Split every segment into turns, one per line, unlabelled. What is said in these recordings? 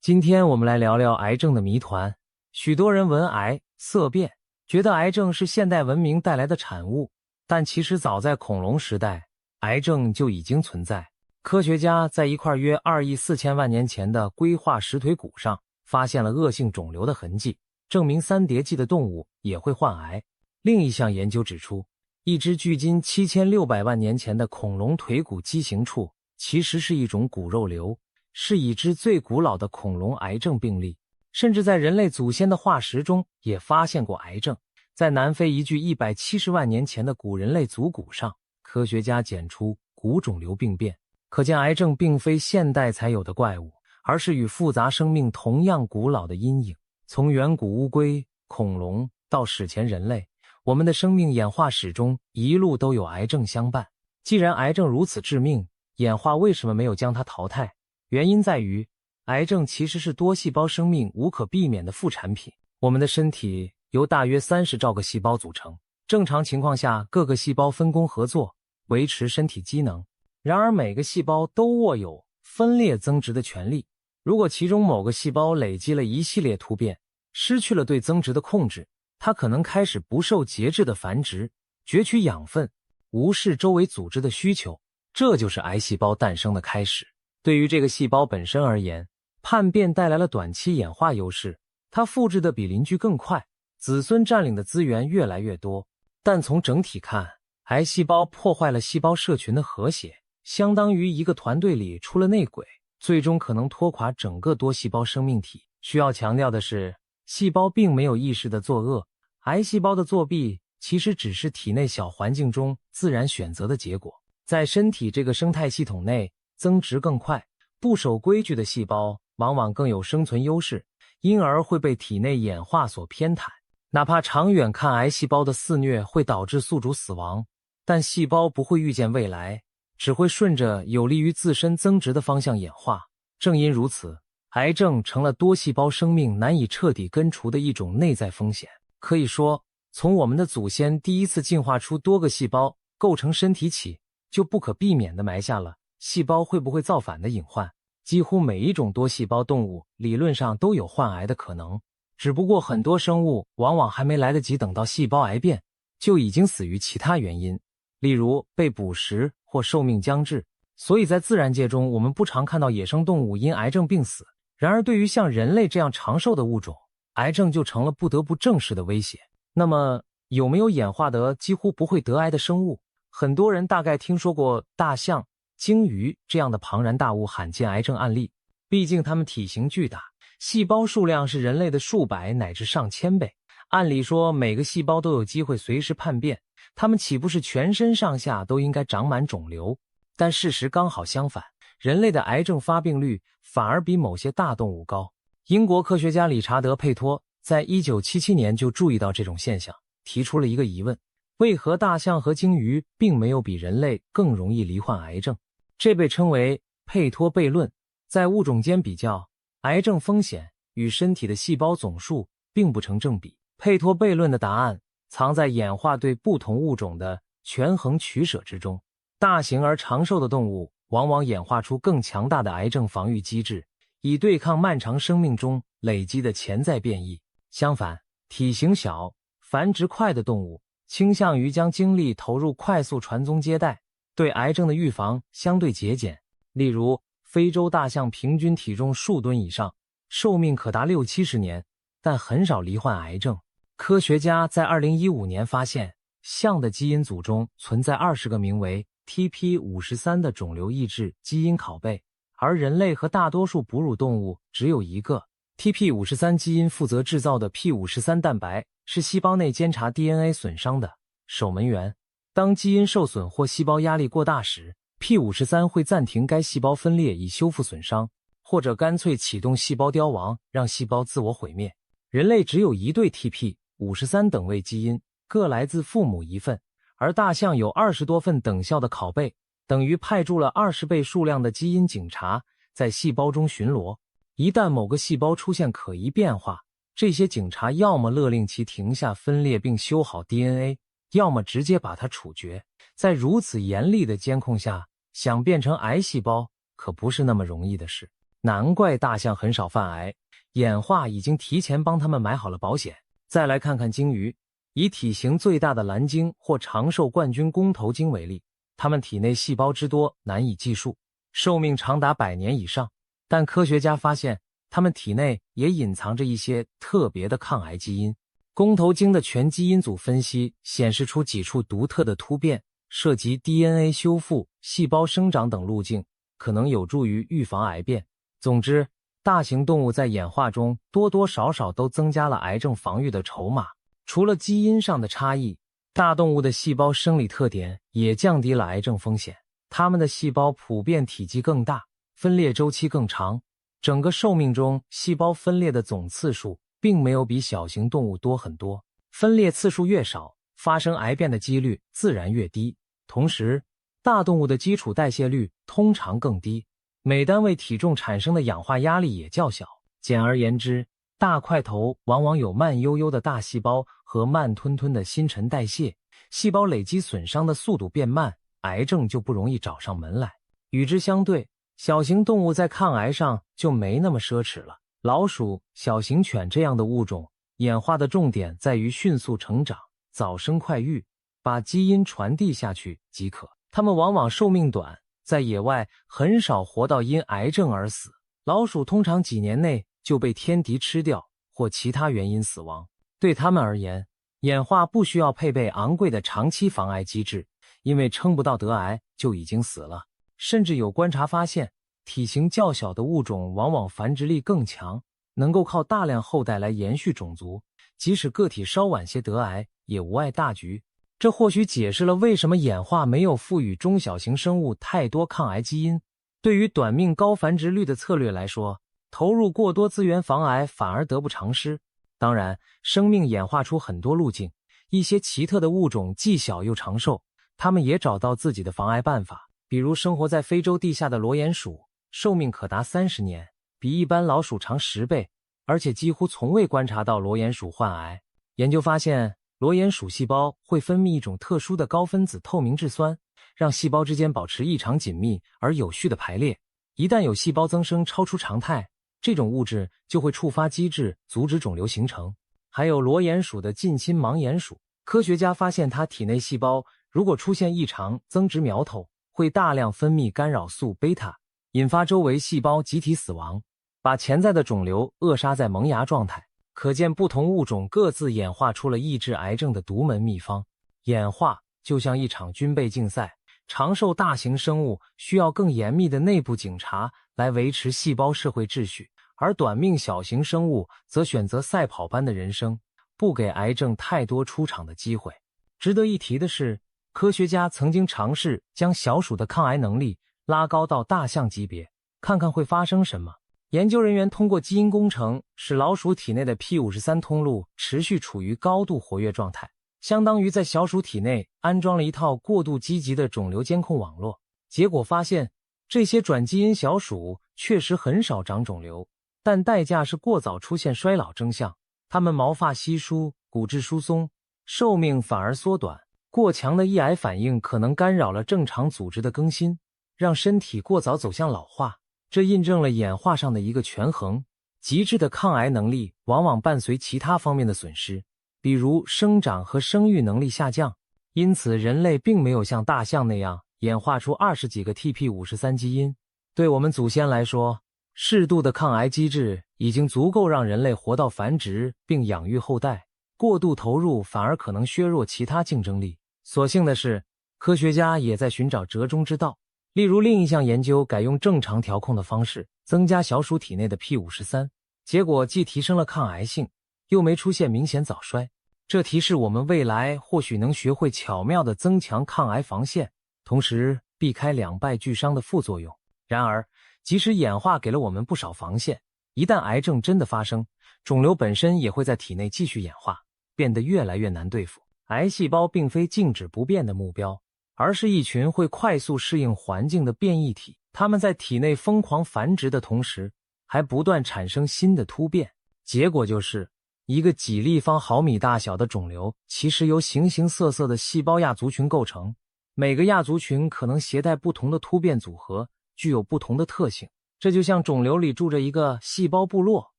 今天我们来聊聊癌症的谜团。许多人闻癌色变，觉得癌症是现代文明带来的产物，但其实早在恐龙时代，癌症就已经存在。科学家在一块约2亿4千万年前的龟化石腿骨上发现了恶性肿瘤的痕迹，证明三叠纪的动物也会患癌。另一项研究指出，一只距今7600万年前的恐龙腿骨畸形处其实是一种骨肉瘤，是已知最古老的恐龙癌症病例。甚至在人类祖先的化石中也发现过癌症。在南非一具170万年前的古人类足骨上，科学家检出骨肿瘤病变，可见癌症并非现代才有的怪物，而是与复杂生命同样古老的阴影。从远古乌龟、恐龙到史前人类，我们的生命演化史中一路都有癌症相伴。既然癌症如此致命，演化为什么没有将它淘汰？原因在于，癌症其实是多细胞生命无可避免的副产品。我们的身体由大约30兆个细胞组成，正常情况下各个细胞分工合作，维持身体机能。然而每个细胞都握有分裂增殖的权利，如果其中某个细胞累积了一系列突变，失去了对增殖的控制，它可能开始不受节制的繁殖，攫取养分，无视周围组织的需求，这就是癌细胞诞生的开始。对于这个细胞本身而言，叛变带来了短期演化优势，它复制的比邻居更快，子孙占领的资源越来越多。但从整体看，癌细胞破坏了细胞社群的和谐，相当于一个团队里出了内鬼，最终可能拖垮整个多细胞生命体。需要强调的是，细胞并没有意识的作恶，癌细胞的作弊其实只是体内小环境中自然选择的结果。在身体这个生态系统内，增殖更快，不守规矩的细胞往往更有生存优势，因而会被体内演化所偏袒。哪怕长远看癌细胞的肆虐会导致宿主死亡，但细胞不会预见未来，只会顺着有利于自身增殖的方向演化。正因如此，癌症成了多细胞生命难以彻底根除的一种内在风险。可以说，从我们的祖先第一次进化出多个细胞构成身体起，就不可避免地埋下了细胞会不会造反的隐患。几乎每一种多细胞动物理论上都有患癌的可能，只不过很多生物往往还没来得及等到细胞癌变，就已经死于其他原因，例如被捕食或寿命将至。所以在自然界中，我们不常看到野生动物因癌症病死。然而对于像人类这样长寿的物种，癌症就成了不得不正视的威胁。那么有没有演化得几乎不会得癌的生物？很多人大概听说过大象、鲸鱼这样的庞然大物罕见癌症案例，毕竟它们体型巨大，细胞数量是人类的数百乃至上千倍。按理说每个细胞都有机会随时叛变，它们岂不是全身上下都应该长满肿瘤？但事实刚好相反，人类的癌症发病率反而比某些大动物高。英国科学家理查德·佩托在1977年就注意到这种现象，提出了一个疑问：为何大象和鲸鱼并没有比人类更容易罹患癌症？这被称为佩托悖论。在物种间比较，癌症风险与身体的细胞总数并不成正比。佩托悖论的答案藏在演化对不同物种的权衡取舍之中。大型而长寿的动物往往演化出更强大的癌症防御机制，以对抗漫长生命中累积的潜在变异。相反，体型小、繁殖快的动物倾向于将精力投入快速传宗接代，对癌症的预防相对节俭。例如，非洲大象平均体重数吨以上，寿命可达60-70年，但很少罹患癌症。科学家在2015年发现，象的基因组中存在20个名为 TP53 的肿瘤抑制基因拷贝，而人类和大多数哺乳动物只有一个。TP53 基因负责制造的 P53 蛋白是细胞内监察 DNA 损伤的守门员。当基因受损或细胞压力过大时， P53 会暂停该细胞分裂以修复损伤，或者干脆启动细胞凋亡，让细胞自我毁灭。人类只有一对 TP53 等位基因，各来自父母一份，而大象有20多份等效的拷贝，等于派驻了20倍数量的基因警察在细胞中巡逻。一旦某个细胞出现可疑变化，这些警察要么勒令其停下分裂并修好 DNA， 要么直接把它处决。在如此严厉的监控下，想变成癌细胞可不是那么容易的事。难怪大象很少犯癌，演化已经提前帮它们买好了保险。再来看看鲸鱼，以体型最大的蓝鲸或长寿冠军公头鲸为例，它们体内细胞之多难以计数，寿命长达100年以上。但科学家发现，它们体内也隐藏着一些特别的抗癌基因。公头鲸的全基因组分析显示出几处独特的突变，涉及 DNA 修复、细胞生长等路径，可能有助于预防癌变。总之，大型动物在演化中多多少少都增加了癌症防御的筹码。除了基因上的差异，大动物的细胞生理特点也降低了癌症风险。它们的细胞普遍体积更大，分裂周期更长，整个寿命中细胞分裂的总次数并没有比小型动物多很多。分裂次数越少，发生癌变的几率自然越低。同时，大动物的基础代谢率通常更低，每单位体重产生的氧化压力也较小。简而言之，大块头往往有慢悠悠的大细胞和慢吞吞的新陈代谢，细胞累积损伤的速度变慢，癌症就不容易找上门来。与之相对，小型动物在抗癌上就没那么奢侈了。老鼠、小型犬这样的物种，演化的重点在于迅速成长、早生快育，把基因传递下去即可。它们往往寿命短，在野外很少活到因癌症而死。老鼠通常几年内就被天敌吃掉或其他原因死亡。对它们而言，演化不需要配备昂贵的长期防癌机制，因为撑不到得癌就已经死了。甚至有观察发现，体型较小的物种往往繁殖力更强，能够靠大量后代来延续种族，即使个体稍晚些得癌，也无碍大局。这或许解释了为什么演化没有赋予中小型生物太多抗癌基因。对于短命高繁殖率的策略来说，投入过多资源防癌反而得不偿失。当然，生命演化出很多路径，一些奇特的物种既小又长寿，它们也找到自己的防癌办法。比如生活在非洲地下的裸眼鼠，寿命可达30年，比一般老鼠长10倍，而且几乎从未观察到裸眼鼠患癌。研究发现，裸眼鼠细胞会分泌一种特殊的高分子透明质酸，让细胞之间保持异常紧密而有序的排列。一旦有细胞增生超出常态，这种物质就会触发机制，阻止肿瘤形成。还有裸眼鼠的近亲盲眼鼠，科学家发现它体内细胞如果出现异常增殖苗头，会大量分泌干扰素贝塔，引发周围细胞集体死亡，把潜在的肿瘤扼杀在萌芽状态。可见不同物种各自演化出了抑制癌症的独门秘方。演化就像一场军备竞赛，长寿大型生物需要更严密的内部警察来维持细胞社会秩序，而短命小型生物则选择赛跑般的人生，不给癌症太多出场的机会。值得一提的是，科学家曾经尝试将小鼠的抗癌能力拉高到大象级别，看看会发生什么。研究人员通过基因工程使老鼠体内的 P53 通路持续处于高度活跃状态，相当于在小鼠体内安装了一套过度积极的肿瘤监控网络。结果发现，这些转基因小鼠确实很少长肿瘤，但代价是过早出现衰老征象，它们毛发稀疏，骨质疏松，寿命反而缩短。过强的抑癌反应可能干扰了正常组织的更新，让身体过早走向老化。这印证了演化上的一个权衡，极致的抗癌能力往往伴随其他方面的损失，比如生长和生育能力下降。因此人类并没有像大象那样演化出20几个 TP53 基因。对我们祖先来说，适度的抗癌机制已经足够让人类活到繁殖并养育后代，过度投入反而可能削弱其他竞争力。所幸的是，科学家也在寻找折中之道。例如另一项研究改用正常调控的方式增加小鼠体内的 P53， 结果既提升了抗癌性，又没出现明显早衰。这提示我们未来或许能学会巧妙地增强抗癌防线，同时避开两败俱伤的副作用。然而，即使演化给了我们不少防线，一旦癌症真的发生，肿瘤本身也会在体内继续演化，变得越来越难对付。癌细胞并非静止不变的目标，而是一群会快速适应环境的变异体，它们在体内疯狂繁殖的同时，还不断产生新的突变。结果就是一个几立方毫米大小的肿瘤，其实由形形色色的细胞亚族群构成，每个亚族群可能携带不同的突变组合，具有不同的特性。这就像肿瘤里住着一个细胞部落，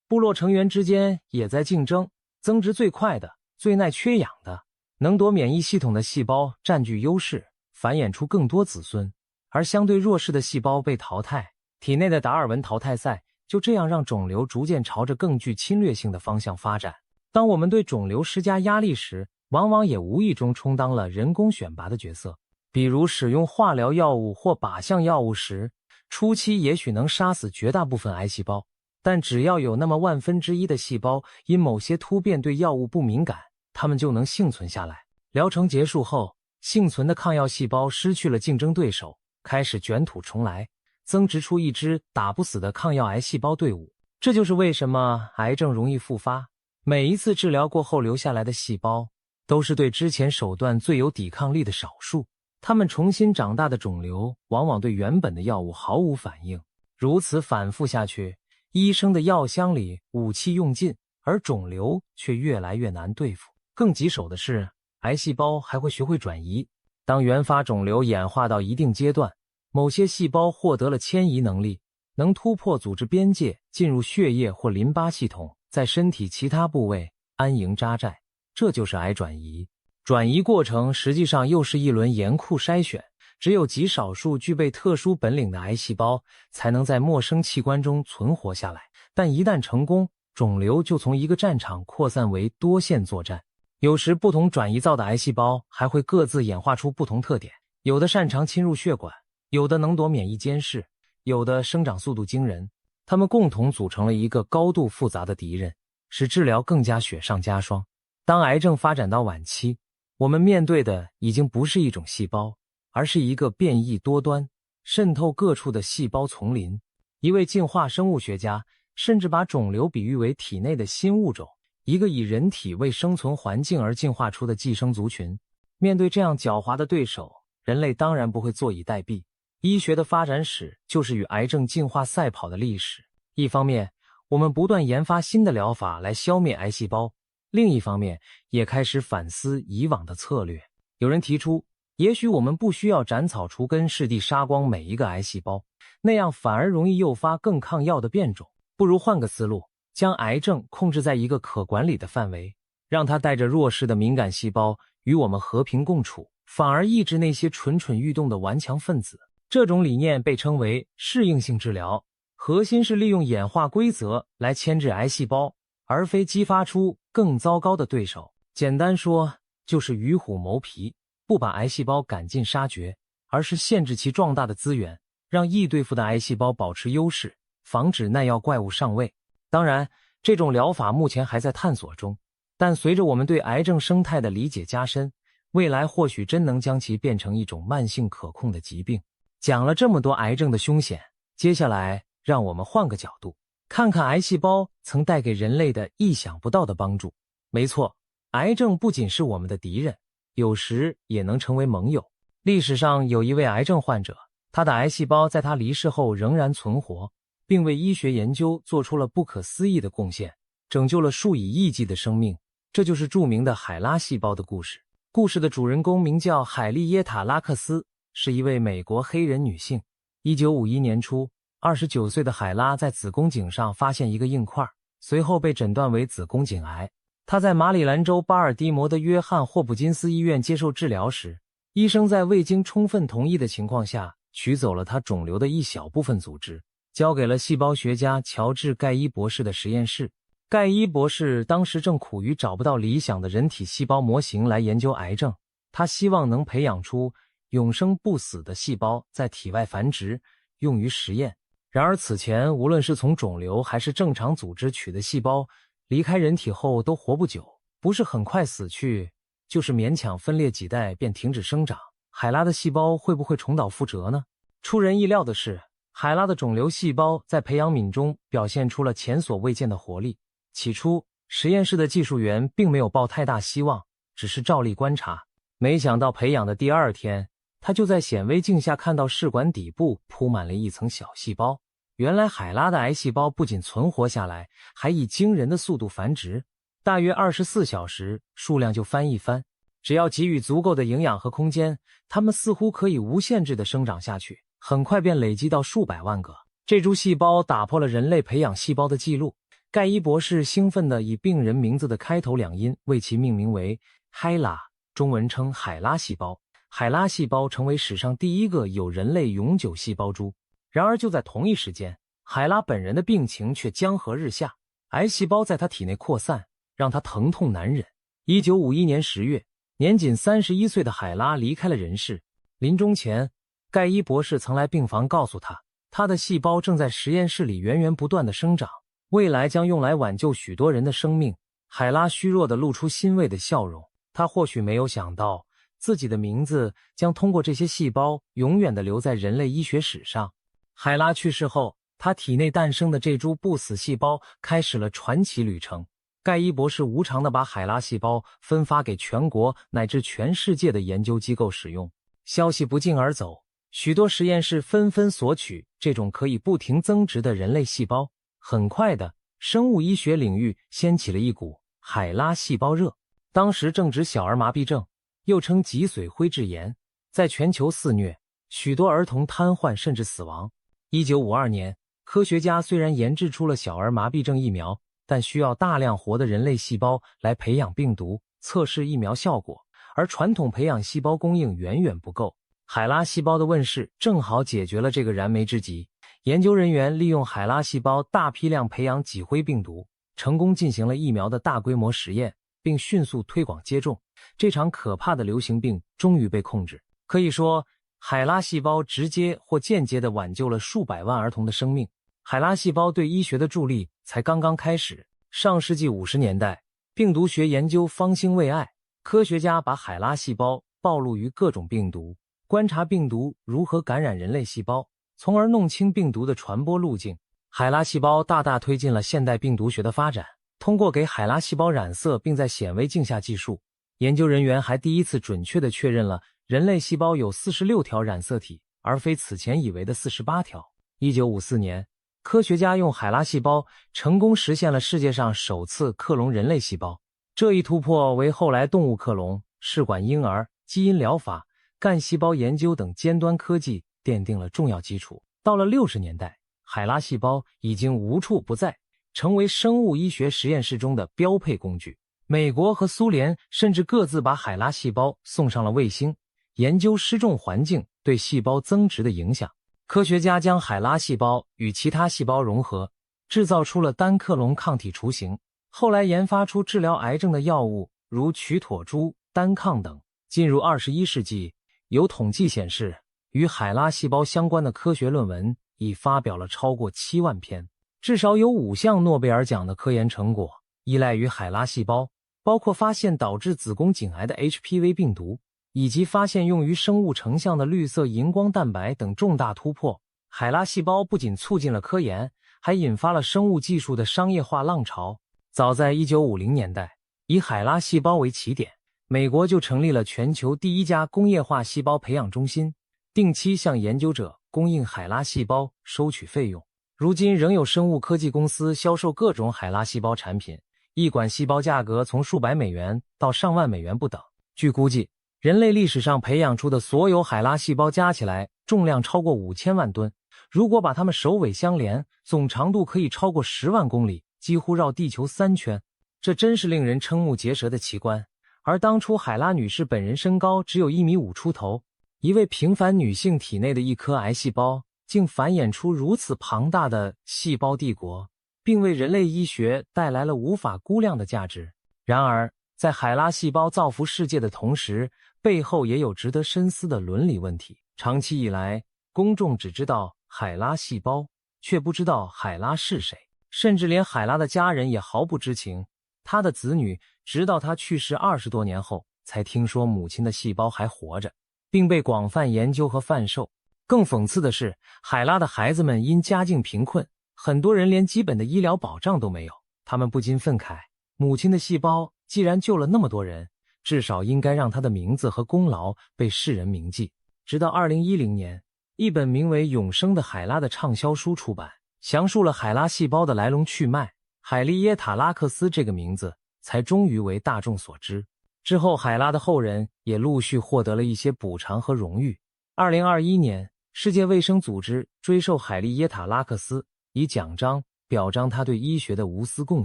部落成员之间也在竞争，增殖最快的、最耐缺氧的、能夺免疫系统的细胞占据优势，繁衍出更多子孙，而相对弱势的细胞被淘汰。体内的达尔文淘汰赛就这样让肿瘤逐渐朝着更具侵略性的方向发展。当我们对肿瘤施加压力时，往往也无意中充当了人工选拔的角色。比如使用化疗药物或靶向药物时，初期也许能杀死绝大部分癌细胞，但只要有那么1/1000的细胞因某些突变对药物不敏感，它们就能幸存下来。疗程结束后，幸存的抗药细胞失去了竞争对手，开始卷土重来，增殖出一支打不死的抗药癌细胞队伍。这就是为什么癌症容易复发。每一次治疗过后留下来的细胞，都是对之前手段最有抵抗力的少数。它们重新长大的肿瘤，往往对原本的药物毫无反应。如此反复下去，医生的药箱里武器用尽，而肿瘤却越来越难对付。更棘手的是，癌细胞还会学会转移。当原发肿瘤演化到一定阶段，某些细胞获得了迁移能力，能突破组织边界，进入血液或淋巴系统，在身体其他部位安营扎寨。这就是癌转移。转移过程实际上又是一轮严酷筛选，只有极少数具备特殊本领的癌细胞才能在陌生器官中存活下来。但一旦成功，肿瘤就从一个战场扩散为多线作战。有时不同转移灶的癌细胞还会各自演化出不同特点，有的擅长侵入血管，有的能躲免疫监视，有的生长速度惊人。它们共同组成了一个高度复杂的敌人，使治疗更加雪上加霜。当癌症发展到晚期，我们面对的已经不是一种细胞，而是一个变异多端、渗透各处的细胞丛林。一位进化生物学家甚至把肿瘤比喻为体内的新物种，一个以人体为生存环境而进化出的寄生族群。面对这样狡猾的对手，人类当然不会坐以待毙。医学的发展史就是与癌症进化赛跑的历史。一方面，我们不断研发新的疗法来消灭癌细胞，另一方面，也开始反思以往的策略。有人提出，也许我们不需要斩草除根，噬地杀光每一个癌细胞，那样反而容易诱发更抗药的变种。不如换个思路，将癌症控制在一个可管理的范围，让它带着弱势的敏感细胞与我们和平共处，反而抑制那些蠢蠢欲动的顽强分子。这种理念被称为适应性治疗，核心是利用演化规则来牵制癌细胞，而非激发出更糟糕的对手。简单说，就是与虎谋皮，不把癌细胞赶尽杀绝，而是限制其壮大的资源，让易对付的癌细胞保持优势，防止耐药怪物上位。当然，这种疗法目前还在探索中，但随着我们对癌症生态的理解加深，未来或许真能将其变成一种慢性可控的疾病。讲了这么多癌症的凶险，接下来让我们换个角度，看看癌细胞曾带给人类的意想不到的帮助。没错，癌症不仅是我们的敌人，有时也能成为盟友。历史上有一位癌症患者，他的癌细胞在他离世后仍然存活，并为医学研究做出了不可思议的贡献，拯救了数以亿计的生命。这就是著名的海拉细胞的故事。故事的主人公名叫海莉耶塔·拉克斯，是一位美国黑人女性。1951年初，29岁的海拉在子宫颈上发现一个硬块，随后被诊断为子宫颈癌。她在马里兰州巴尔的摩的约翰霍普金斯医院接受治疗时，医生在未经充分同意的情况下取走了她肿瘤的一小部分组织，交给了细胞学家乔治·盖伊博士的实验室。盖伊博士当时正苦于找不到理想的人体细胞模型来研究癌症，他希望能培养出永生不死的细胞在体外繁殖，用于实验。然而此前无论是从肿瘤还是正常组织取的细胞，离开人体后都活不久，不是很快死去，就是勉强分裂几代便停止生长。海拉的细胞会不会重蹈覆辙呢？出人意料的是，海拉的肿瘤细胞在培养皿中表现出了前所未见的活力。起初，实验室的技术员并没有抱太大希望，只是照例观察。没想到培养的第二天，他就在显微镜下看到试管底部铺满了一层小细胞。原来海拉的癌细胞不仅存活下来，还以惊人的速度繁殖，大约24小时数量就翻一番。只要给予足够的营养和空间，它们似乎可以无限制地生长下去，很快便累积到数百万个。这株细胞打破了人类培养细胞的记录。盖伊博士兴奋地以病人名字的开头两音为其命名为 HeLa， 中文称海拉细胞。海拉细胞成为史上第一个有人类永久细胞株。然而就在同一时间，海拉本人的病情却江河日下，癌细胞在他体内扩散，让他疼痛难忍。1951年10月，年仅31岁的海拉离开了人世。临终前，盖伊博士曾来病房告诉他，他的细胞正在实验室里源源不断地生长，未来将用来挽救许多人的生命。海拉虚弱地露出欣慰的笑容，他或许没有想到，自己的名字将通过这些细胞永远地留在人类医学史上。海拉去世后，他体内诞生的这株不死细胞开始了传奇旅程。盖伊博士无偿地把海拉细胞分发给全国乃至全世界的研究机构使用。消息不胫而走，许多实验室纷纷索取这种可以不停增殖的人类细胞。很快的，生物医学领域掀起了一股海拉细胞热。当时正值小儿麻痹症，又称脊髓灰质炎，在全球肆虐，许多儿童瘫痪甚至死亡。1952年，科学家虽然研制出了小儿麻痹症疫苗，但需要大量活的人类细胞来培养病毒，测试疫苗效果，而传统培养细胞供应远远不够。海拉细胞的问世正好解决了这个燃眉之急。研究人员利用海拉细胞大批量培养脊灰病毒，成功进行了疫苗的大规模实验，并迅速推广接种。这场可怕的流行病终于被控制。可以说，海拉细胞直接或间接地挽救了数百万儿童的生命。海拉细胞对医学的助力才刚刚开始。上世纪50年代，病毒学研究方兴未艾，科学家把海拉细胞暴露于各种病毒，观察病毒如何感染人类细胞，从而弄清病毒的传播路径。海拉细胞大大推进了现代病毒学的发展。通过给海拉细胞染色并在显微镜下计数，研究人员还第一次准确地确认了人类细胞有46条染色体，而非此前以为的48条。1954年，科学家用海拉细胞成功实现了世界上首次克隆人类细胞。这一突破为后来动物克隆、试管婴儿、基因疗法、干细胞研究等尖端科技奠定了重要基础。到了60年代，海拉细胞已经无处不在，成为生物医学实验室中的标配工具。美国和苏联甚至各自把海拉细胞送上了卫星，研究失重环境对细胞增殖的影响。科学家将海拉细胞与其他细胞融合，制造出了单克隆抗体雏形。后来研发出治疗癌症的药物，如曲妥珠、单抗等。进入21世纪，有统计显示，与海拉细胞相关的科学论文已发表了超过7万篇，至少有5项诺贝尔奖的科研成果依赖于海拉细胞，包括发现导致子宫颈癌的 HPV 病毒，以及发现用于生物成像的绿色荧光蛋白等重大突破。海拉细胞不仅促进了科研，还引发了生物技术的商业化浪潮。早在1950年代，以海拉细胞为起点，美国就成立了全球第一家工业化细胞培养中心，定期向研究者供应海拉细胞，收取费用。如今仍有生物科技公司销售各种海拉细胞产品，一管细胞价格从数百美元到上万美元不等。据估计，人类历史上培养出的所有海拉细胞加起来重量超过5000万吨，如果把它们首尾相连，总长度可以超过10万公里，几乎绕地球3圈。这真是令人瞠目结舌的奇观。而当初海拉女士本人身高只有1.5米出头，一位平凡女性体内的一颗癌细胞竟繁衍出如此庞大的细胞帝国，并为人类医学带来了无法估量的价值。然而，在海拉细胞造福世界的同时，背后也有值得深思的伦理问题。长期以来，公众只知道海拉细胞，却不知道海拉是谁，甚至连海拉的家人也毫不知情。他的子女直到他去世20多年后，才听说母亲的细胞还活着，并被广泛研究和贩售。更讽刺的是，海拉的孩子们因家境贫困，很多人连基本的医疗保障都没有。他们不禁愤慨，母亲的细胞既然救了那么多人，至少应该让她的名字和功劳被世人铭记。直到2010年，一本名为《永生的海拉》的畅销书出版，详述了海拉细胞的来龙去脉。海利耶塔拉克斯这个名字才终于为大众所知。之后，海拉的后人也陆续获得了一些补偿和荣誉。2021年，世界卫生组织追授海利耶塔拉克斯以奖章，表彰他对医学的无私贡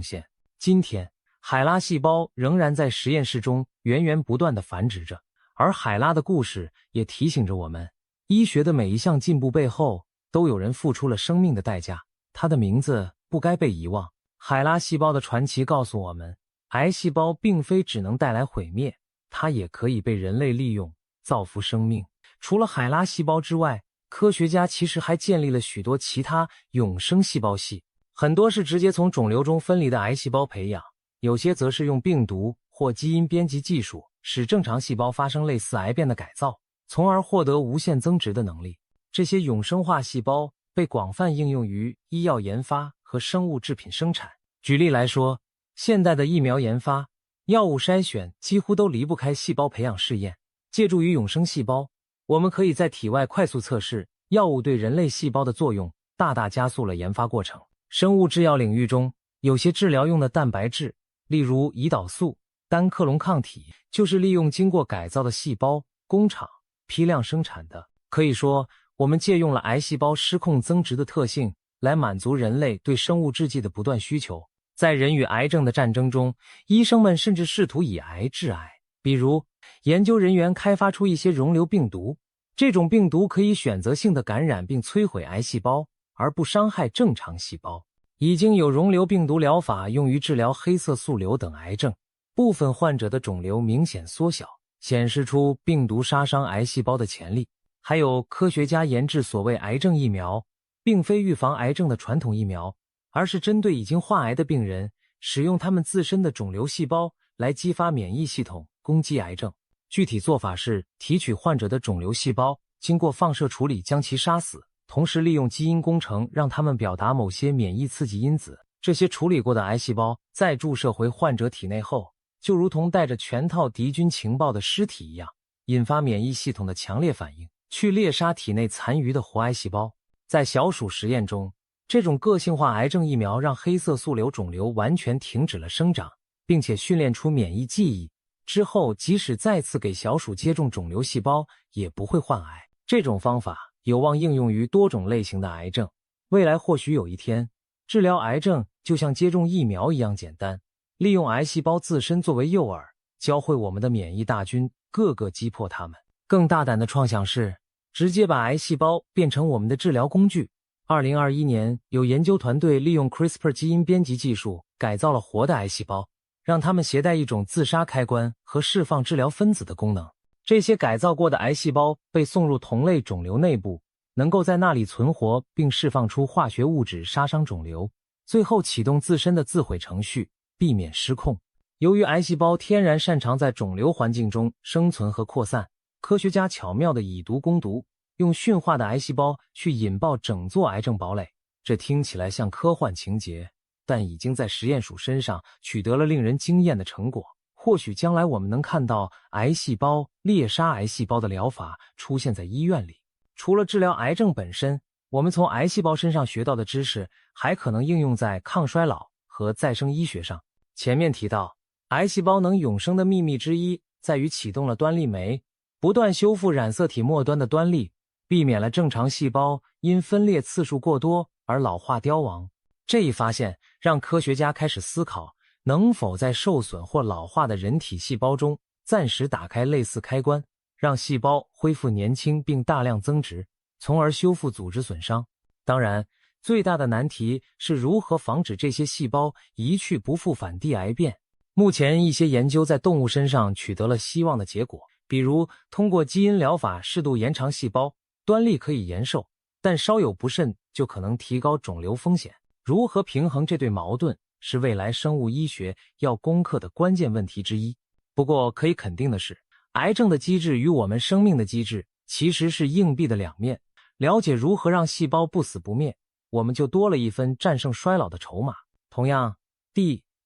献。今天，海拉细胞仍然在实验室中源源不断地繁殖着，而海拉的故事也提醒着我们，医学的每一项进步背后都有人付出了生命的代价，他的名字不该被遗忘。海拉细胞的传奇告诉我们，癌细胞并非只能带来毁灭，它也可以被人类利用，造福生命。除了海拉细胞之外，科学家其实还建立了许多其他永生细胞系，很多是直接从肿瘤中分离的癌细胞培养，有些则是用病毒或基因编辑技术使正常细胞发生类似癌变的改造，从而获得无限增殖的能力。这些永生化细胞被广泛应用于医药研发和生物制品生产。举例来说，现代的疫苗研发、药物筛选几乎都离不开细胞培养试验。借助于永生细胞，我们可以在体外快速测试药物对人类细胞的作用，大大加速了研发过程。生物制药领域中，有些治疗用的蛋白质，例如胰岛素、单克隆抗体，就是利用经过改造的细胞工厂批量生产的。可以说，我们借用了癌细胞失控增殖的特性，来满足人类对生物制剂的不断需求。在人与癌症的战争中，医生们甚至试图以癌治癌。比如，研究人员开发出一些溶瘤病毒，这种病毒可以选择性的感染并摧毁癌细胞，而不伤害正常细胞。已经有溶瘤病毒疗法用于治疗黑色素瘤等癌症，部分患者的肿瘤明显缩小，显示出病毒杀伤癌细胞的潜力。还有科学家研制所谓癌症疫苗，并非预防癌症的传统疫苗，而是针对已经患癌的病人，使用他们自身的肿瘤细胞来激发免疫系统攻击癌症。具体做法是提取患者的肿瘤细胞，经过放射处理将其杀死，同时利用基因工程让他们表达某些免疫刺激因子。这些处理过的癌细胞再注射回患者体内后，就如同带着全套敌军情报的尸体一样，引发免疫系统的强烈反应，去猎杀体内残余的活癌细胞。在小鼠实验中，这种个性化癌症疫苗让黑色素瘤肿瘤完全停止了生长，并且训练出免疫记忆，之后即使再次给小鼠接种肿瘤细胞，也不会患癌。这种方法有望应用于多种类型的癌症。未来或许有一天，治疗癌症就像接种疫苗一样简单，利用癌细胞自身作为诱饵，教会我们的免疫大军各个击破它们。更大胆的创想是，直接把癌细胞变成我们的治疗工具。2021年，有研究团队利用 CRISPR 基因编辑技术改造了活的癌细胞，让它们携带一种自杀开关和释放治疗分子的功能。这些改造过的癌细胞被送入同类肿瘤内部，能够在那里存活并释放出化学物质杀伤肿瘤，最后启动自身的自毁程序，避免失控。由于癌细胞天然擅长在肿瘤环境中生存和扩散，科学家巧妙地以毒攻毒，用驯化的癌细胞去引爆整座癌症堡垒。这听起来像科幻情节，但已经在实验鼠身上取得了令人惊艳的成果。或许将来我们能看到癌细胞猎杀癌细胞的疗法出现在医院里。除了治疗癌症本身，我们从癌细胞身上学到的知识还可能应用在抗衰老和再生医学上。前面提到，癌细胞能永生的秘密之一在于启动了端粒酶，不断修复染色体末端的端粒，避免了正常细胞因分裂次数过多而老化凋亡。这一发现让科学家开始思考，能否在受损或老化的人体细胞中暂时打开类似开关，让细胞恢复年轻并大量增殖，从而修复组织损伤。当然，最大的难题是如何防止这些细胞一去不复返地癌变。目前一些研究在动物身上取得了希望的结果，比如通过基因疗法适度延长细胞，端粒可以延寿，但稍有不慎就可能提高肿瘤风险。如何平衡这对矛盾，是未来生物医学要攻克的关键问题之一。不过可以肯定的是，癌症的机制与我们生命的机制其实是硬币的两面。了解如何让细胞不死不灭，我们就多了一分战胜衰老的筹码。同样，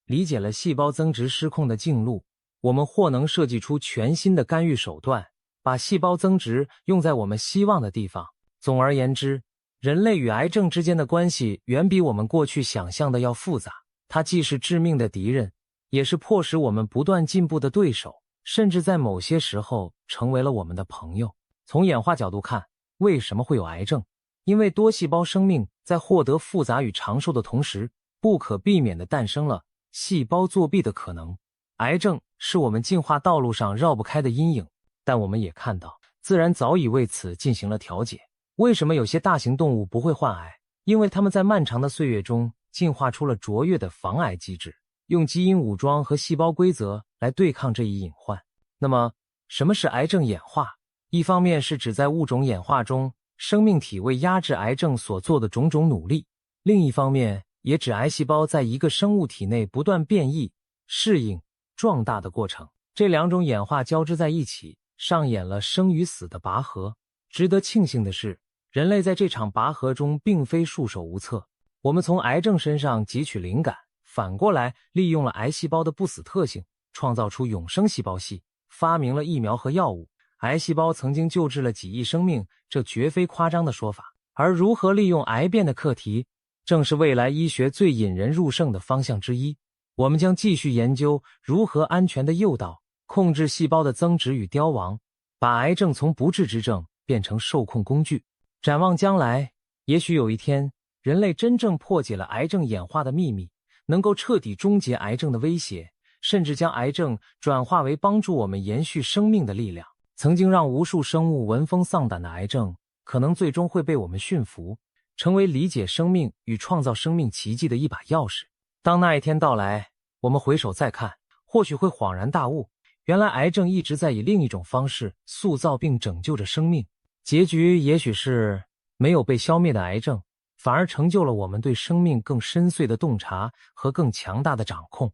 理解了细胞增殖失控的径路，我们或能设计出全新的干预手段，把细胞增殖用在我们希望的地方。总而言之，人类与癌症之间的关系远比我们过去想象的要复杂。它既是致命的敌人，也是迫使我们不断进步的对手，甚至在某些时候成为了我们的朋友。从演化角度看，为什么会有癌症？因为多细胞生命在获得复杂与长寿的同时，不可避免地诞生了细胞作弊的可能。癌症是我们进化道路上绕不开的阴影，但我们也看到，自然早已为此进行了调节。为什么有些大型动物不会患癌？因为它们在漫长的岁月中进化出了卓越的防癌机制，用基因武装和细胞规则来对抗这一隐患。那么，什么是癌症演化？一方面是指在物种演化中，生命体为压制癌症所做的种种努力；另一方面也指癌细胞在一个生物体内不断变异、适应、壮大的过程。这两种演化交织在一起，上演了生与死的拔河。值得庆幸的是，人类在这场拔河中并非束手无策。我们从癌症身上汲取灵感，反过来利用了癌细胞的不死特性，创造出永生细胞系，发明了疫苗和药物。癌细胞曾经救治了几亿生命，这绝非夸张的说法。而如何利用癌变的课题，正是未来医学最引人入胜的方向之一。我们将继续研究如何安全地诱导、控制细胞的增殖与凋亡，把癌症从不治之症变成受控工具。展望将来，也许有一天，人类真正破解了癌症演化的秘密，能够彻底终结癌症的威胁，甚至将癌症转化为帮助我们延续生命的力量。曾经让无数生物闻风丧胆的癌症，可能最终会被我们驯服，成为理解生命与创造生命奇迹的一把钥匙。当那一天到来，我们回首再看，或许会恍然大悟，原来癌症一直在以另一种方式塑造并拯救着生命。结局也许是没有被消灭的癌症，反而成就了我们对生命更深邃的洞察和更强大的掌控。